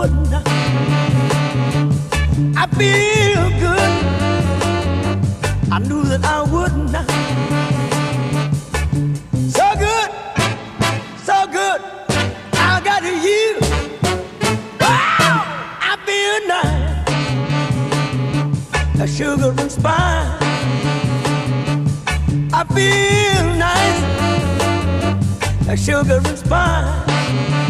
would. I feel good. I knew that I would. So good, so good. I got you. Wow, I feel nice. A sugar and spice. I feel nice. A sugar and spice.